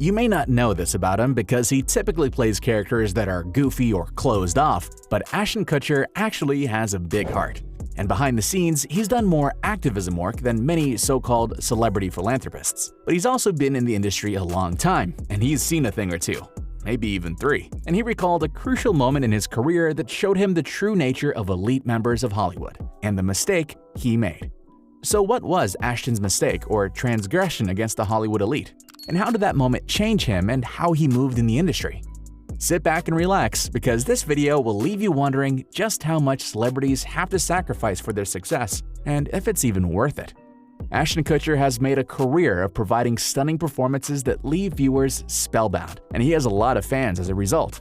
You may not know this about him because he typically plays characters that are goofy or closed off, but Ashton Kutcher actually has a big heart. And behind the scenes, he's done more activism work than many so-called celebrity philanthropists. But he's also been in the industry a long time, and he's seen a thing or two, maybe even three. And he recalled a crucial moment in his career that showed him the true nature of elite members of Hollywood, and the mistake he made. So what was Ashton's mistake or transgression against the Hollywood elite? And how did that moment change him and how he moved in the industry? Sit back and relax, because this video will leave you wondering just how much celebrities have to sacrifice for their success, and if it's even worth it. Ashton Kutcher has made a career of providing stunning performances that leave viewers spellbound, and he has a lot of fans as a result.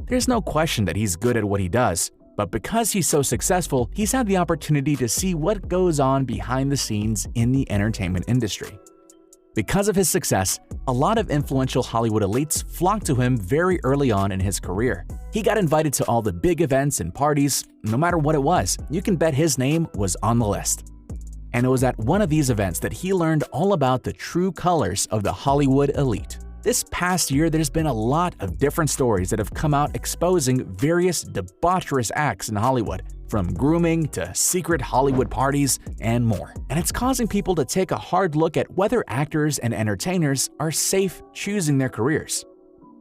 There's no question that he's good at what he does, but because he's so successful, he's had the opportunity to see what goes on behind the scenes in the entertainment industry. Because of his success, a lot of influential Hollywood elites flocked to him very early on in his career. He got invited to all the big events and parties. No matter what it was, you can bet his name was on the list. And it was at one of these events that he learned all about the true colors of the Hollywood elite. This past year, there's been a lot of different stories that have come out exposing various debaucherous acts in Hollywood, from grooming to secret Hollywood parties and more. And it's causing people to take a hard look at whether actors and entertainers are safe choosing their careers.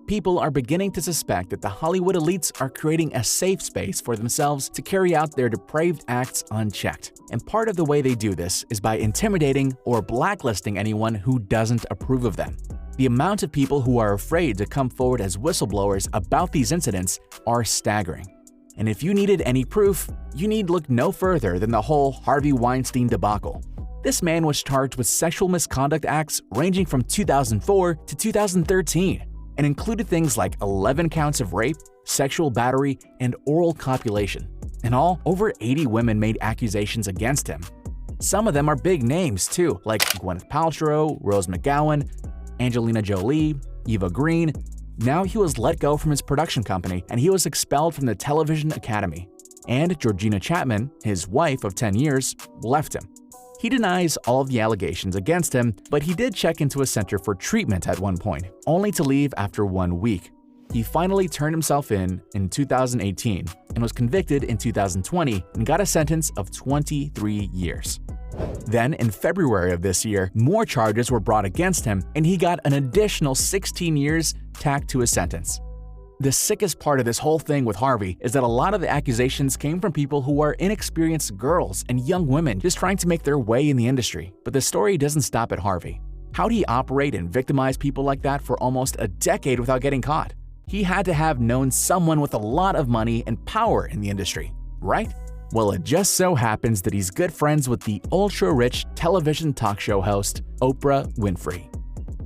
People are beginning to suspect that the Hollywood elites are creating a safe space for themselves to carry out their depraved acts unchecked. And part of the way they do this is by intimidating or blacklisting anyone who doesn't approve of them. The amount of people who are afraid to come forward as whistleblowers about these incidents are staggering. And if you needed any proof, you need look no further than the whole Harvey Weinstein debacle. This man was charged with sexual misconduct acts ranging from 2004 to 2013 and included things like 11 counts of rape, sexual battery, and oral copulation. In all, over 80 women made accusations against him. Some of them are big names too, like Gwyneth Paltrow, Rose McGowan, Angelina Jolie, Eva Green. Now he was let go from his production company and he was expelled from the Television Academy. And Georgina Chapman, his wife of 10 years, left him. He denies all of the allegations against him, but he did check into a center for treatment at one point, only to leave after 1 week. He finally turned himself in 2018 and was convicted in 2020 and got a sentence of 23 years. Then, in February of this year, more charges were brought against him and he got an additional 16 years tacked to his sentence. The sickest part of this whole thing with Harvey is that a lot of the accusations came from people who are inexperienced girls and young women just trying to make their way in the industry. But the story doesn't stop at Harvey. How'd he operate and victimize people like that for almost a decade without getting caught? He had to have known someone with a lot of money and power in the industry, right? Well, it just so happens that he's good friends with the ultra-rich television talk show host, Oprah Winfrey.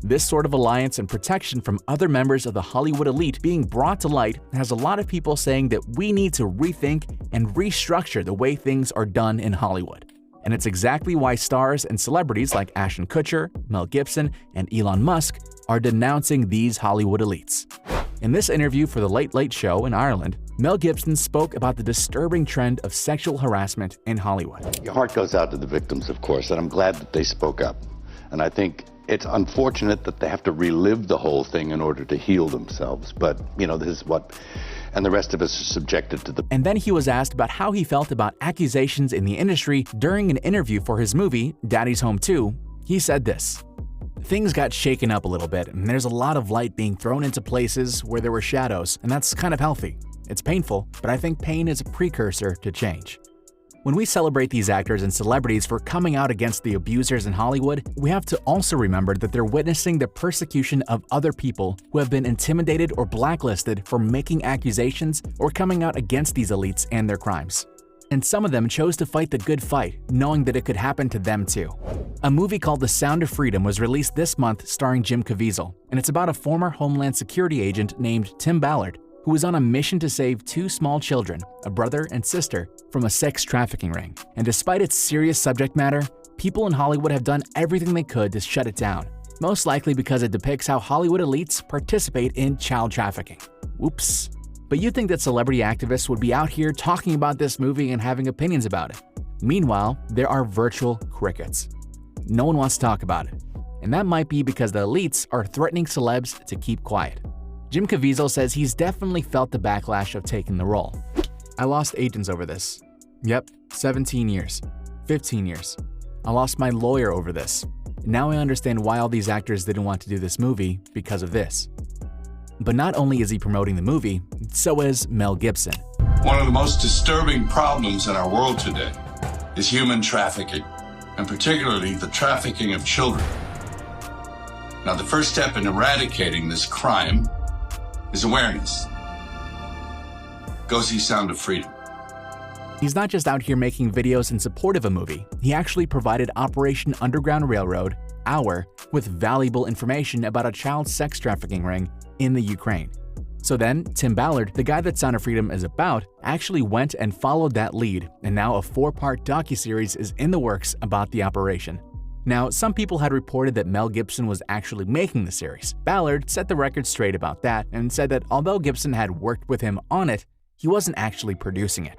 This sort of alliance and protection from other members of the Hollywood elite being brought to light has a lot of people saying that we need to rethink and restructure the way things are done in Hollywood. And it's exactly why stars and celebrities like Ashton Kutcher, Mel Gibson, and Elon Musk are denouncing these Hollywood elites. In this interview for The Late Late Show in Ireland, Mel Gibson spoke about the disturbing trend of sexual harassment in Hollywood. Your heart goes out to the victims, of course, and I'm glad that they spoke up. And I think it's unfortunate that they have to relive the whole thing in order to heal themselves. But, you know, this is what, and the rest of us are subjected to the. And then he was asked about how he felt about accusations in the industry during an interview for his movie, Daddy's Home 2. He said this: "Things got shaken up a little bit, and there's a lot of light being thrown into places where there were shadows, and that's kind of healthy. It's painful, but I think pain is a precursor to change." When we celebrate these actors and celebrities for coming out against the abusers in Hollywood, we have to also remember that they're witnessing the persecution of other people who have been intimidated or blacklisted for making accusations or coming out against these elites and their crimes. And some of them chose to fight the good fight, knowing that it could happen to them too. A movie called The Sound of Freedom was released this month starring Jim Caviezel, and it's about a former Homeland Security agent named Tim Ballard, who was on a mission to save 2 small children, a brother and sister, from a sex trafficking ring. And despite its serious subject matter, people in Hollywood have done everything they could to shut it down, most likely because it depicts how Hollywood elites participate in child trafficking. Whoops. But you'd think that celebrity activists would be out here talking about this movie and having opinions about it. Meanwhile, there are virtual crickets. No one wants to talk about it. and that might be because the elites are threatening celebs to keep quiet. Jim Caviezel says he's definitely felt the backlash of taking the role. I lost agents over this. Yep, 17 years, 15 years. I lost my lawyer over this. Now I understand why all these actors didn't want to do this movie because of this. But not only is he promoting the movie, so is Mel Gibson. One of the most disturbing problems in our world today is human trafficking, and particularly the trafficking of children. Now, the first step in eradicating this crime is awareness. Go see Sound of Freedom. He's not just out here making videos in support of a movie, he actually provided Operation Underground Railroad, OUR, with valuable information about a child sex trafficking ring in the Ukraine. So then, Tim Ballard, the guy that Sound of Freedom is about, actually went and followed that lead, and now a 4-part docuseries is in the works about the operation. Now, some people had reported that Mel Gibson was actually making the series. Ballard set the record straight about that and said that although Gibson had worked with him on it, he wasn't actually producing it.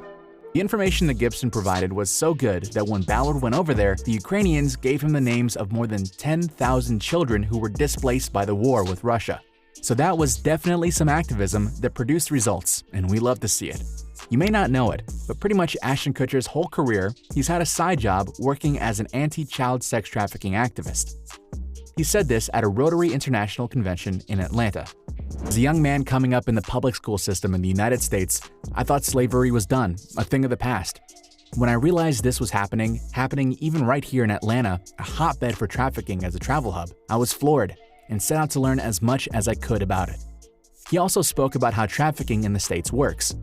The information that Gibson provided was so good that when Ballard went over there, the Ukrainians gave him the names of more than 10,000 children who were displaced by the war with Russia. So that was definitely some activism that produced results, and we love to see it. You may not know it, but pretty much Ashton Kutcher's whole career, he's had a side job working as an anti-child sex trafficking activist. He said this at a Rotary International convention in Atlanta. As a young man coming up in the public school system in the United States, I thought slavery was done, a thing of the past. When I realized this was happening even right here in Atlanta, a hotbed for trafficking as a travel hub, I was floored and set out to learn as much as I could about it. He also spoke about how trafficking in the States works.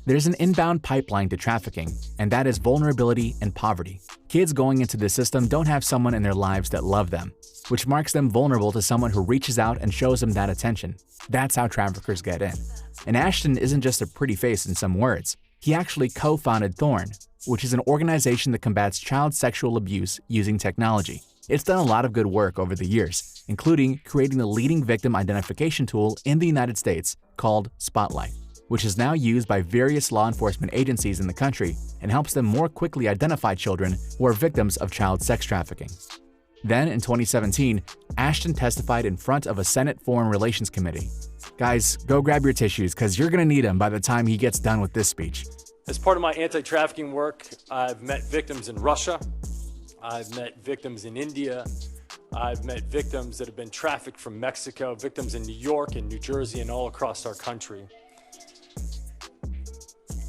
There's an inbound pipeline to trafficking, and that is vulnerability and poverty. Kids going into the system don't have someone in their lives that love them, which marks them vulnerable to someone who reaches out and shows them that attention. That's how traffickers get in. And Ashton isn't just a pretty face in some words. He actually co-founded Thorn, which is an organization that combats child sexual abuse using technology. It's done a lot of good work over the years, including creating the leading victim identification tool in the United States called Spotlight, which is now used by various law enforcement agencies in the country and helps them more quickly identify children who are victims of child sex trafficking. Then, in 2017, Ashton testified in front of a Senate Foreign Relations Committee. Guys, go grab your tissues because you're going to need them by the time he gets done with this speech. As part of my anti-trafficking work, I've met victims in Russia, I've met victims in India, I've met victims that have been trafficked from Mexico, victims in New York and New Jersey and all across our country.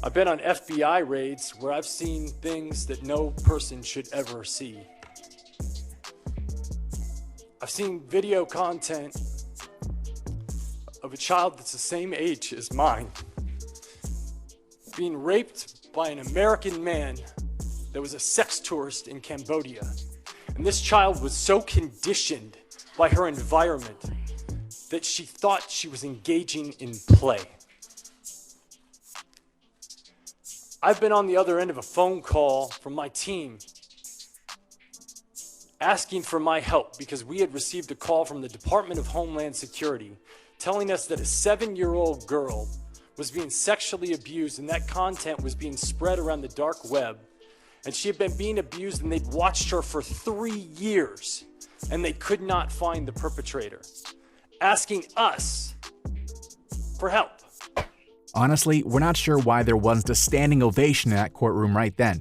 I've been on FBI raids where I've seen things that no person should ever see. I've seen video content of a child that's the same age as mine being raped by an American man that was a sex tourist in Cambodia. And this child was so conditioned by her environment that she thought she was engaging in play. I've been on the other end of a phone call from my team asking for my help because we had received a call from the Department of Homeland Security telling us that a 7-year-old girl was being sexually abused and that content was being spread around the dark web. And she had been being abused and they'd watched her for 3 years and they could not find the perpetrator, asking us for help. Honestly, we're not sure why there wasn't a standing ovation in that courtroom right then,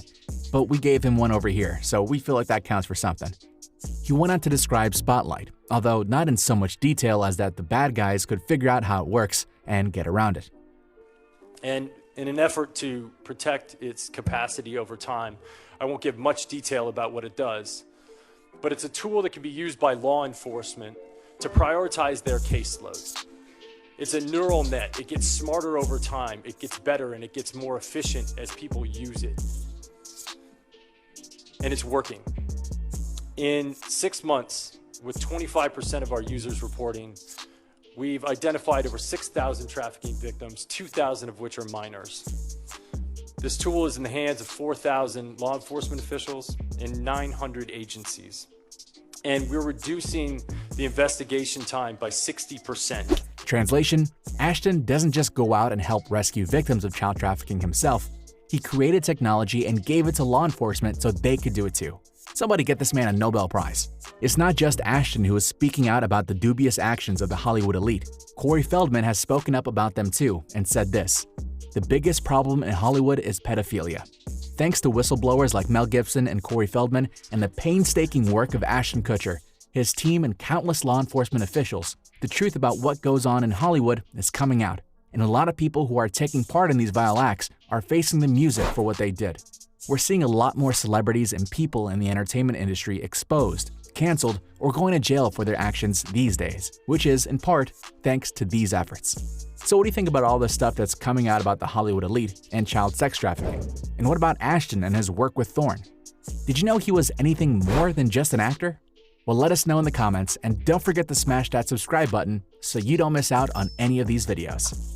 but we gave him one over here, so we feel like that counts for something. He went on to describe Spotlight, although not in so much detail as that the bad guys could figure out how it works and get around it. And in an effort to protect its capacity over time, I won't give much detail about what it does, but it's a tool that can be used by law enforcement to prioritize their caseloads. It's a neural net. It gets smarter over time, it gets better, and it gets more efficient as people use it. And it's working. In 6 months, with 25% of our users reporting, we've identified over 6,000 trafficking victims, 2,000 of which are minors. This tool is in the hands of 4,000 law enforcement officials and 900 agencies. And we're reducing the investigation time by 60%. Translation: Ashton doesn't just go out and help rescue victims of child trafficking himself. He created technology and gave it to law enforcement so they could do it too. Somebody get this man a Nobel Prize. It's not just Ashton who is speaking out about the dubious actions of the Hollywood elite. Corey Feldman has spoken up about them too and said this: "The biggest problem in Hollywood is pedophilia. Thanks to whistleblowers like Mel Gibson and Corey Feldman and the painstaking work of Ashton Kutcher, his team and countless law enforcement officials, the truth about what goes on in Hollywood is coming out, and a lot of people who are taking part in these vile acts are facing the music for what they did." We're seeing a lot more celebrities and people in the entertainment industry exposed, canceled, or going to jail for their actions these days, which is, in part, thanks to these efforts. So what do you think about all this stuff that's coming out about the Hollywood elite and child sex trafficking? And what about Ashton and his work with Thorne? Did you know he was anything more than just an actor? Well, let us know in the comments, and don't forget to smash that subscribe button so you don't miss out on any of these videos.